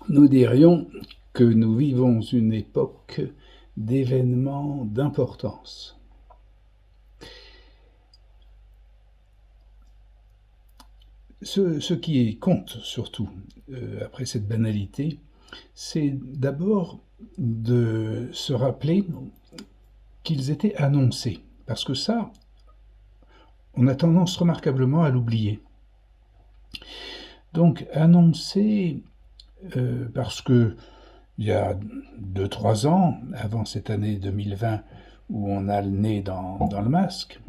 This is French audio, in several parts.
nous dirions que nous vivons une époque d'événements d'importance. Ce qui compte surtout, après cette banalité, c'est d'abord de se rappeler qu'ils étaient annoncés. Parce que ça, on a tendance remarquablement à l'oublier. Donc, annoncés parce que il y a 2-3 ans, avant cette année 2020 où on a le nez dans le masque,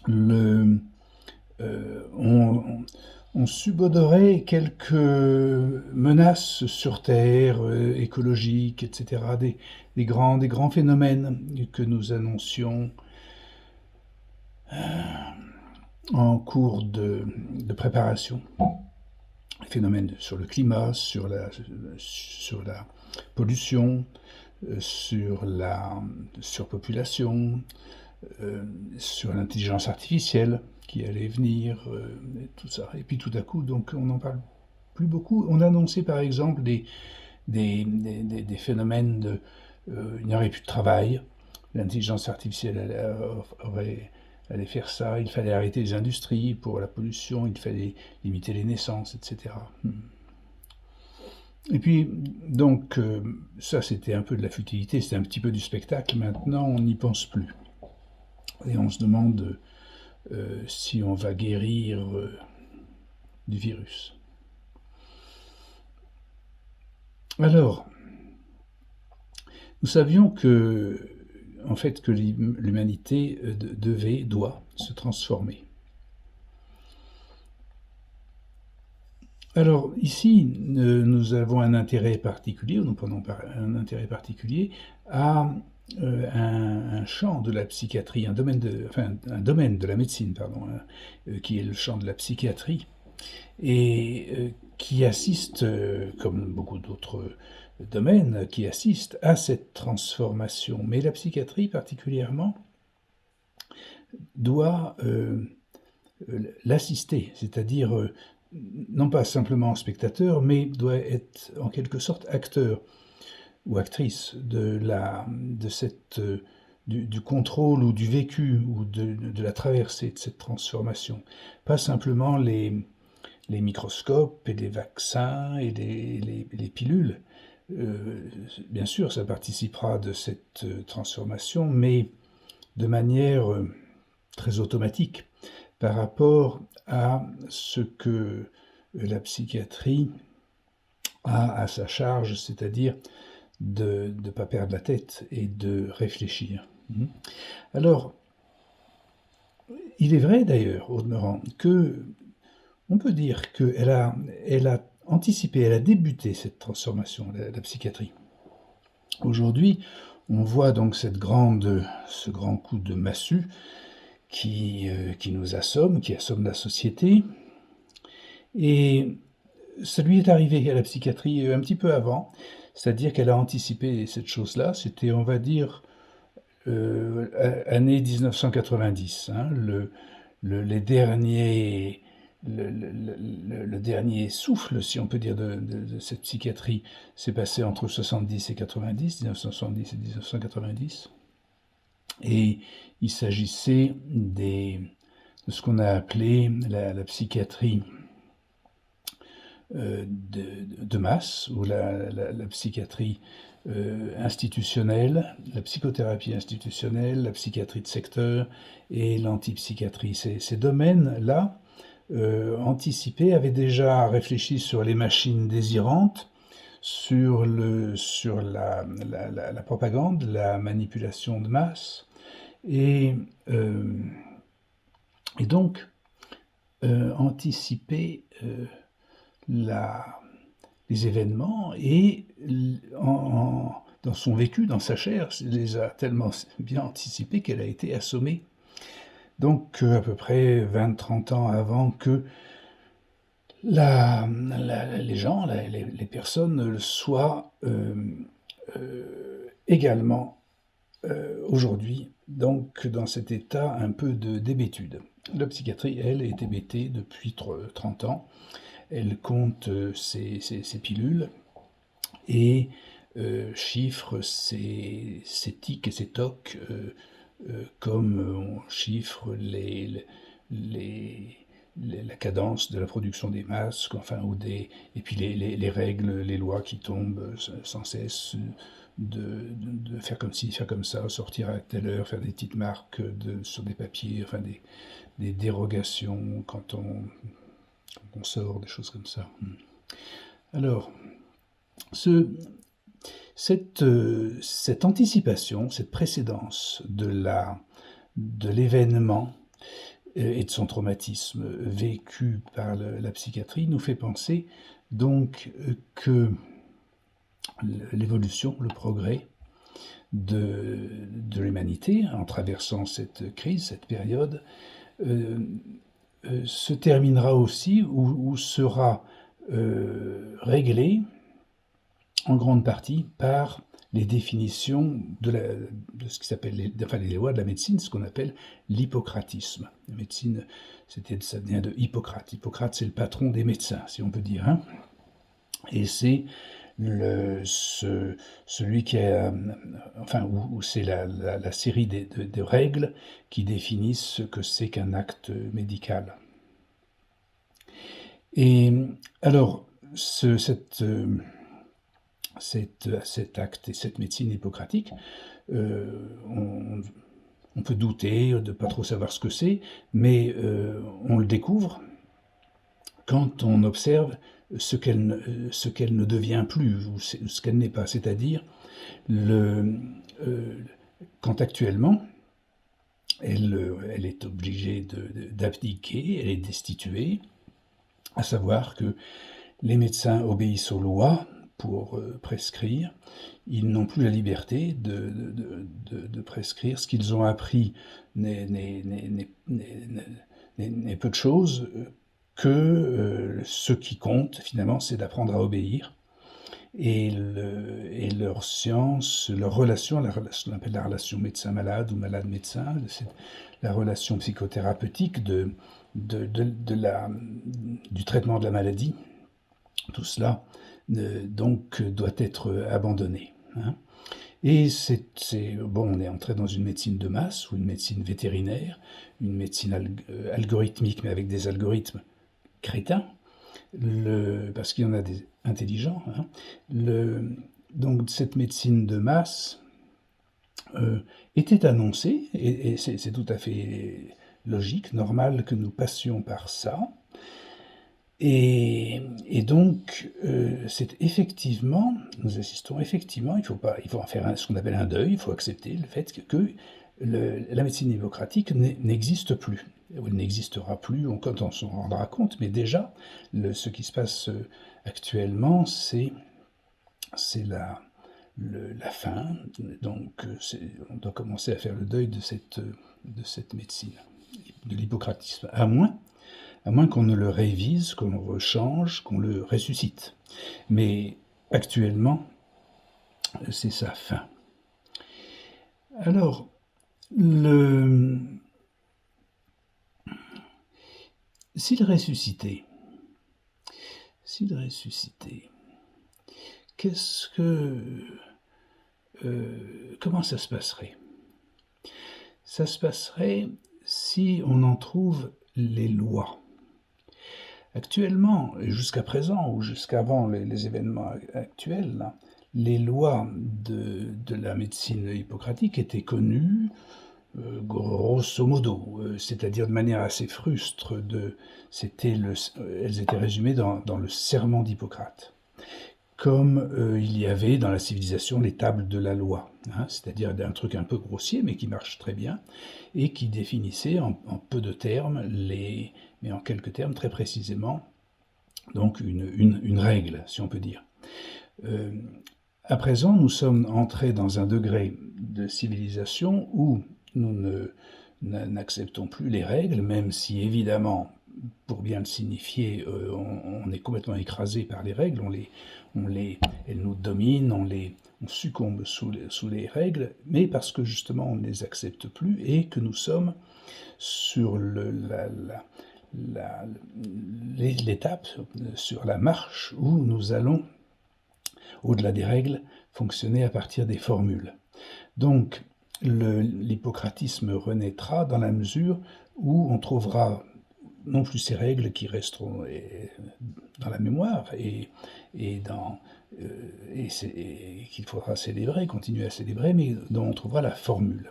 on subodorait quelques menaces sur Terre, écologiques, etc., des grands phénomènes que nous annoncions en cours de préparation. Phénomènes sur le climat, sur la pollution, sur la surpopulation, sur l'intelligence artificielle qui allait venir, tout ça. Et puis tout à coup, donc on n'en parle plus beaucoup. On annonçait par exemple des phénomènes de... il n'y aurait plus de travail, l'intelligence artificielle allait faire ça, il fallait arrêter les industries pour la pollution, il fallait limiter les naissances, etc. Et puis, donc, ça c'était un peu de la futilité, c'était un petit peu du spectacle, maintenant on n'y pense plus. Et on se demande si on va guérir du virus. Alors, nous savions que, en fait, que l'humanité doit se transformer. Alors ici, nous avons un intérêt particulier, nous prenons un intérêt particulier à un champ de la psychiatrie, un domaine de la médecine, pardon, qui est le champ de la psychiatrie, et qui assiste, comme beaucoup d'autres domaines, qui assiste à cette transformation. Mais la psychiatrie particulièrement doit l'assister, c'est-à-dire non pas simplement spectateur, mais doit être en quelque sorte acteur ou actrice du contrôle ou du vécu ou de la traversée de cette transformation. Pas simplement les microscopes et les vaccins et les pilules. Bien sûr, ça participera de cette transformation, mais de manière très automatique par rapport à ce que la psychiatrie a à sa charge, c'est-à-dire de ne pas perdre la tête et de réfléchir. Alors, il est vrai d'ailleurs, au demeurant, que on peut dire qu'elle a anticipé, elle a débuté cette transformation, la psychiatrie. Aujourd'hui, on voit donc ce grand coup de massue qui nous assomme, qui assomme la société. Et ça lui est arrivé à la psychiatrie un petit peu avant, c'est-à-dire qu'elle a anticipé cette chose-là. C'était, on va dire, année 1990. Hein, le dernier souffle, si on peut dire, de cette psychiatrie s'est passé entre 70 et 90, 1970 et 1990. Et il s'agissait de ce qu'on a appelé la psychiatrie de masse, ou la psychiatrie institutionnelle, la psychothérapie institutionnelle, la psychiatrie de secteur et l'antipsychiatrie. Ces domaines-là, anticipés, avaient déjà réfléchi sur les machines désirantes, sur la propagande, la manipulation de masse, et donc anticiper les événements et dans son vécu, dans sa chair, les a tellement bien anticipés qu'elle a été assommée. Donc à peu près 20-30 ans avant que les gens, les personnes soient également aujourd'hui donc dans cet état un peu de d'hébétude. La psychiatrie, elle, est hébétée depuis 30 ans. elle compte ses pilules et chiffre ses tics et ses tocs comme on chiffre la cadence de la production des masques, enfin, et puis les règles, les lois qui tombent sans cesse, de faire comme ci, faire comme ça, sortir à telle heure, faire des petites marques sur des papiers, enfin des dérogations quand on sort, des choses comme ça. Alors, cette anticipation, cette précédence de l'événement et de son traumatisme vécu par la psychiatrie nous fait penser donc que l'évolution, le progrès de l'humanité en traversant cette crise, cette période, se terminera aussi ou sera réglé en grande partie par les définitions de ce qui s'appelle les lois de la médecine, ce qu'on appelle l'hippocratisme. La médecine, ça vient de Hippocrate. Hippocrate, c'est le patron des médecins, si on peut dire. Hein. Et c'est celui qui est, où c'est la série de règles qui définissent ce que c'est qu'un acte médical. Et alors, cet acte et cette médecine hippocratique, on peut douter de ne pas trop savoir ce que c'est, mais on le découvre quand on observe ce qu'elle ne devient plus, ou ce qu'elle n'est pas, c'est-à-dire quand actuellement elle est obligée d'abdiquer, elle est destituée, à savoir que les médecins obéissent aux lois pour prescrire. Ils n'ont plus la liberté de prescrire. Ce qu'ils ont appris n'est peu de choses, que ce qui compte, finalement, c'est d'apprendre à obéir. Et leur science, leur relation, ce qu'on appelle la relation médecin-malade ou malade-médecin, la relation psychothérapeutique du traitement de la maladie, tout cela donc doit être abandonné. Hein. Et on est entré dans une médecine de masse ou une médecine vétérinaire, une médecine algorithmique, mais avec des algorithmes crétins, parce qu'il y en a des intelligents. Hein. Donc cette médecine de masse était annoncée, et c'est tout à fait logique, normal que nous passions par ça. Et donc, c'est effectivement, nous assistons effectivement, il faut en faire ce qu'on appelle un deuil, il faut accepter le fait que la médecine hippocratique n'existe plus. Elle n'existera plus quand on s'en rendra compte, mais déjà, ce qui se passe actuellement, c'est la fin. Donc, on doit commencer à faire le deuil de cette médecine, de l'hippocratisme, à moins qu'on ne le révise, qu'on le rechange, qu'on le ressuscite. Mais actuellement, c'est sa fin. Alors, s'il ressuscitait, comment ça se passerait? Ça se passerait si on en trouve les lois. Actuellement, jusqu'à présent, ou jusqu'avant les événements actuels, là, les lois de la médecine hippocratique étaient connues, grosso modo, c'est-à-dire de manière assez frustre. Elles étaient résumées dans le serment d'Hippocrate, comme il y avait dans la civilisation les tables de la loi, hein, c'est-à-dire un truc un peu grossier, mais qui marche très bien, et qui définissait en peu de termes, mais en quelques termes très précisément, donc une règle, si on peut dire. À présent, nous sommes entrés dans un degré de civilisation où nous n'acceptons plus les règles, même si évidemment, pour bien le signifier, on est complètement écrasé par les règles, elles nous dominent, on succombe sous les règles, mais parce que justement on ne les accepte plus et que nous sommes sur l'étape sur la marche où nous allons, au-delà des règles, fonctionner à partir des formules. Donc, l'hippocratisme renaîtra dans la mesure où on trouvera non plus ces règles qui resteront dans la mémoire et qu'il faudra célébrer, continuer à célébrer, mais dont on trouvera la formule.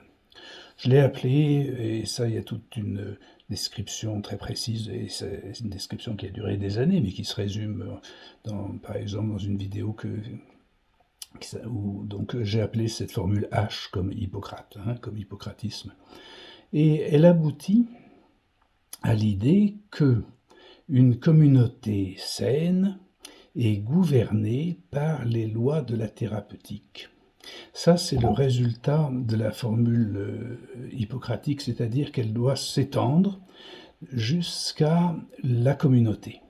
Je l'ai appelé, et ça, il y a toute une description très précise, et c'est une description qui a duré des années, mais qui se résume, par exemple, dans une vidéo où donc j'ai appelé cette formule H comme Hippocrate, comme hippocratisme. Et elle aboutit à l'idée que une communauté saine est gouvernée par les lois de la thérapeutique. Ça, c'est le résultat de la formule hippocratique, c'est-à-dire qu'elle doit s'étendre jusqu'à la communauté.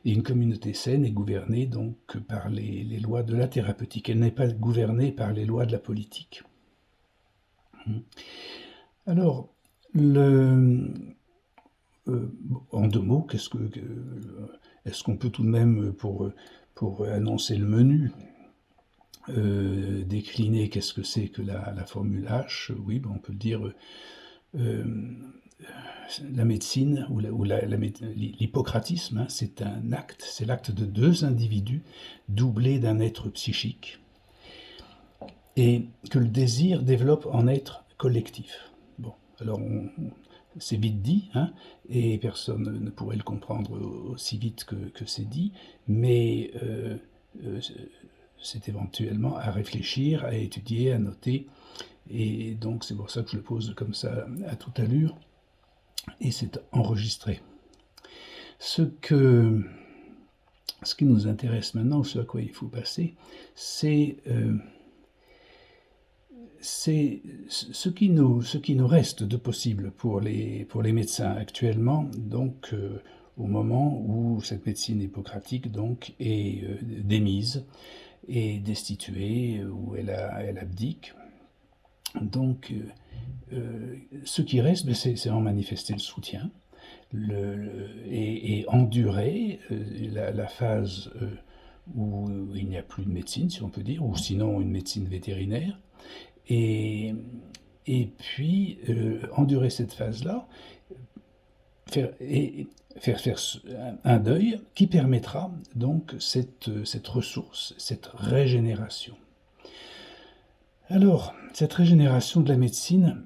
Et une communauté saine est gouvernée donc par les lois de la thérapeutique. Elle n'est pas gouvernée par les lois de la politique. Alors, en deux mots, est-ce qu'on peut tout de même, pour annoncer le menu, décliner qu'est-ce que c'est que la formule H? Oui, on peut dire la médecine ou l'hippocratisme, c'est un acte, c'est l'acte de deux individus doublés d'un être psychique, et que le désir développe en être collectif. Bon, alors c'est vite dit, et personne ne pourrait le comprendre aussi vite que c'est dit, mais c'est éventuellement à réfléchir, à étudier, à noter, et donc c'est pour ça que je le pose comme ça à toute allure, et c'est enregistré. Ce qui nous intéresse maintenant, ce à quoi il faut passer, c'est ce qui nous reste de possible pour les médecins actuellement, donc au moment où cette médecine hippocratique donc est démise, est destituée, où elle abdique. Donc ce qui reste, c'est en manifester le soutien et endurer la phase où il n'y a plus de médecine, si on peut dire, ou sinon une médecine vétérinaire, et puis endurer cette phase-là, faire un deuil qui permettra donc cette ressource, cette régénération. Alors, cette régénération de la médecine,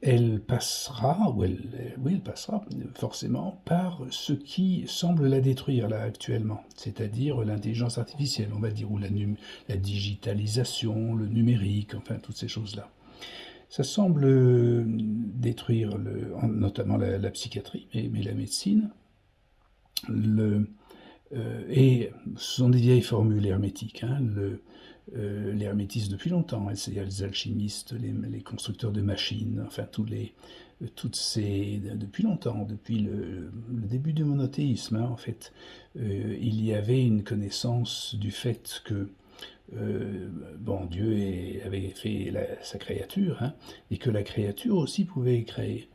elle passera forcément par ce qui semble la détruire là actuellement, c'est-à-dire l'intelligence artificielle, on va dire, ou la digitalisation, le numérique, enfin toutes ces choses-là. Ça semble détruire notamment la psychiatrie, mais la médecine. Et ce sont des vieilles formules hermétiques, l'hermétisme depuis longtemps, c'est-à-dire les alchimistes, les constructeurs de machines, enfin depuis longtemps, depuis le début du monothéisme, en fait, il y avait une connaissance du fait que Dieu avait fait sa créature, et que la créature aussi pouvait créer.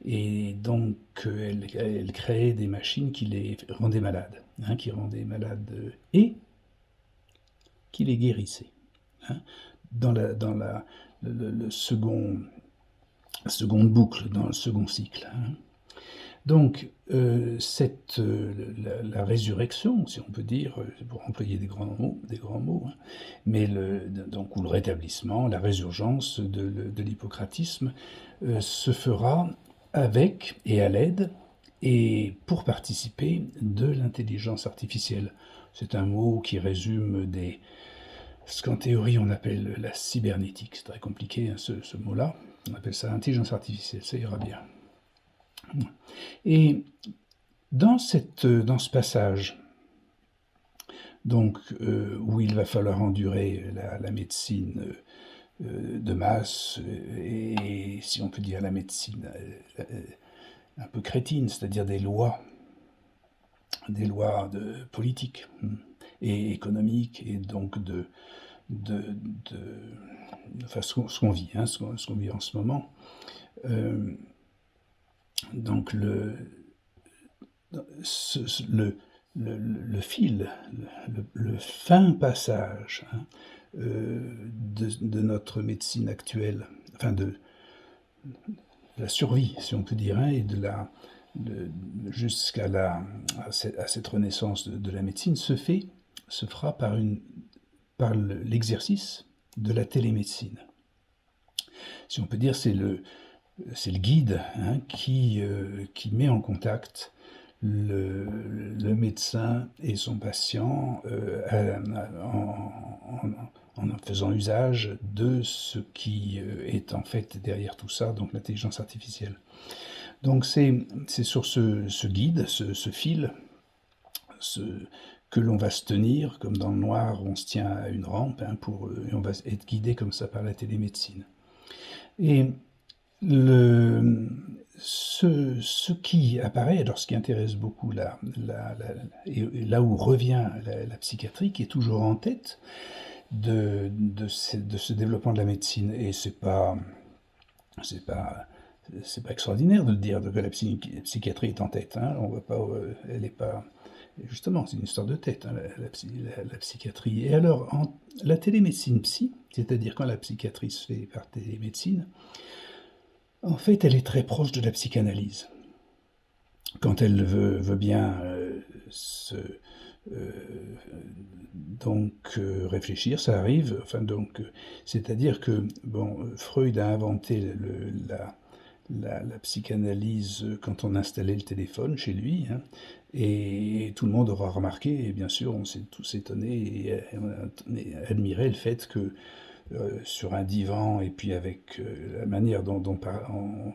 Et donc, elle créait des machines qui les rendaient malades, et qui les guérissaient. Dans le seconde boucle, dans le second cycle. Donc, la résurrection, si on peut dire, pour employer des grands mots, mais ou le rétablissement, la résurgence de l'hippocratisme se fera avec et à l'aide et pour participer de l'intelligence artificielle. C'est un mot qui résume ce qu'en théorie on appelle la cybernétique. C'est très compliqué, ce mot-là. On appelle ça intelligence artificielle, ça ira bien. Et dans ce passage, donc, où il va falloir endurer la médecine de masse, et si on peut dire la médecine un peu crétine, c'est-à-dire des lois de politique et économiques, et donc enfin, ce qu'on vit, ce qu'on vit en ce moment. Donc le fil, le fin passage, hein, de notre médecine actuelle, enfin de la survie, si on peut dire, hein, et jusqu'à à cette renaissance de la médecine se fera par l'exercice de la télémédecine. Si on peut dire, c'est le guide, hein, qui met en contact le médecin et son patient, en faisant usage de ce qui est en fait derrière tout ça, donc l'intelligence artificielle. Donc c'est sur ce guide, ce fil, que l'on va se tenir, comme dans le noir, on se tient à une rampe, hein, et on va être guidé comme ça par la télémédecine. Et ce qui apparaît, alors ce qui intéresse beaucoup et là où revient la psychiatrie, qui est toujours en tête de ce développement de la médecine, et c'est pas extraordinaire de le dire, que la psychiatrie est en tête, hein, on voit pas, elle est pas, justement, c'est une histoire de tête, hein, la psychiatrie. Et alors, la télémédecine psy, c'est-à-dire quand la psychiatrie se fait par télémédecine, en fait, elle est très proche de la psychanalyse. Quand elle veut bien réfléchir, ça arrive. Enfin, c'est-à-dire que Freud a inventé la psychanalyse quand on installait le téléphone chez lui, hein, et tout le monde aura remarqué, et bien sûr, on s'est tous étonnés et admiré le fait que sur un divan, et puis avec la manière dont on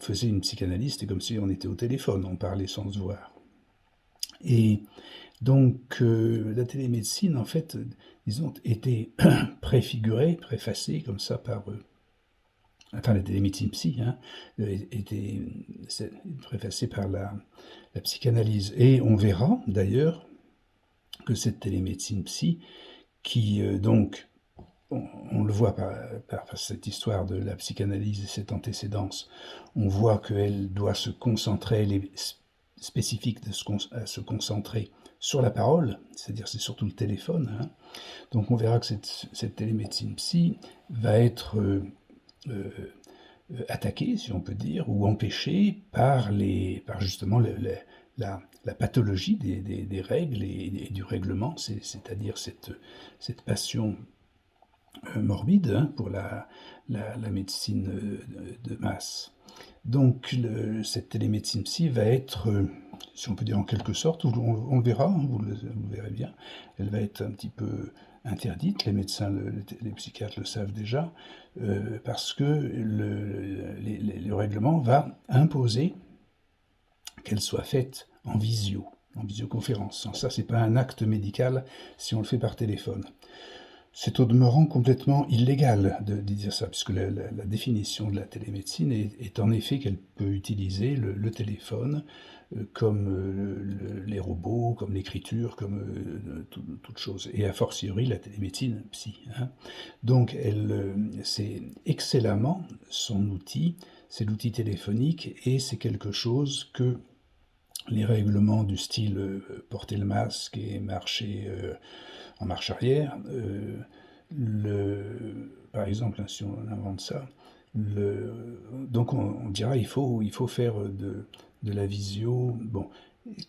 faisait une psychanalyse, c'était comme si on était au téléphone, on parlait sans se voir. Et donc la télémédecine, en fait, disons, était préfigurée, préfacée comme ça par... enfin, la télémédecine psy, hein, était préfacée par la psychanalyse. Et on verra, d'ailleurs, que cette télémédecine psy, qui donc... On le voit par cette histoire de la psychanalyse et cette antécédence, on voit qu'elle doit se concentrer, elle est spécifique de se concentrer sur la parole, c'est-à-dire c'est surtout le téléphone, hein. Donc on verra que cette télémédecine psy va être attaquée, si on peut dire, ou empêchée par justement la pathologie des règles et du règlement, c'est-à-dire cette passion morbide, hein, pour la médecine de masse. Donc cette télémédecine psy va être, si on peut dire en quelque sorte, on le verra, hein, vous le verrez bien, elle va être un petit peu interdite, les médecins, les psychiatres le savent déjà, parce que le règlement va imposer qu'elle soit faite en visioconférence. Sans ça, c'est pas un acte médical si on le fait par téléphone. C'est au demeurant complètement illégal de dire ça, puisque la définition de la télémédecine est en effet qu'elle peut utiliser le téléphone comme les robots, comme l'écriture, comme toute chose, et a fortiori la télémédecine psy, hein. Donc c'est excellemment son outil, c'est l'outil téléphonique, et c'est quelque chose que les règlements du style porter le masque et marcher en marche arrière, par exemple, hein, si on invente ça, donc on dira il faut faire de la visio. Bon,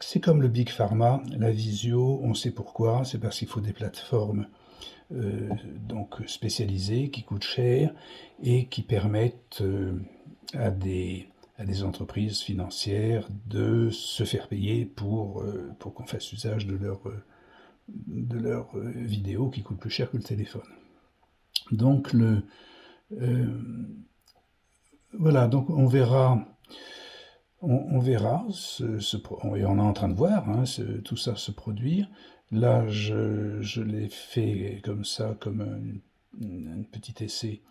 c'est comme le Big Pharma, la visio, on sait pourquoi, c'est parce qu'il faut des plateformes donc spécialisées qui coûtent cher et qui permettent à des entreprises financières de se faire payer pour qu'on fasse usage de leurs vidéos qui coûtent plus cher que le téléphone. Donc voilà, donc on verra, et on est en train de voir, hein, tout ça se produire. Là, je l'ai fait comme ça, comme un petit essai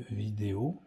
vidéo,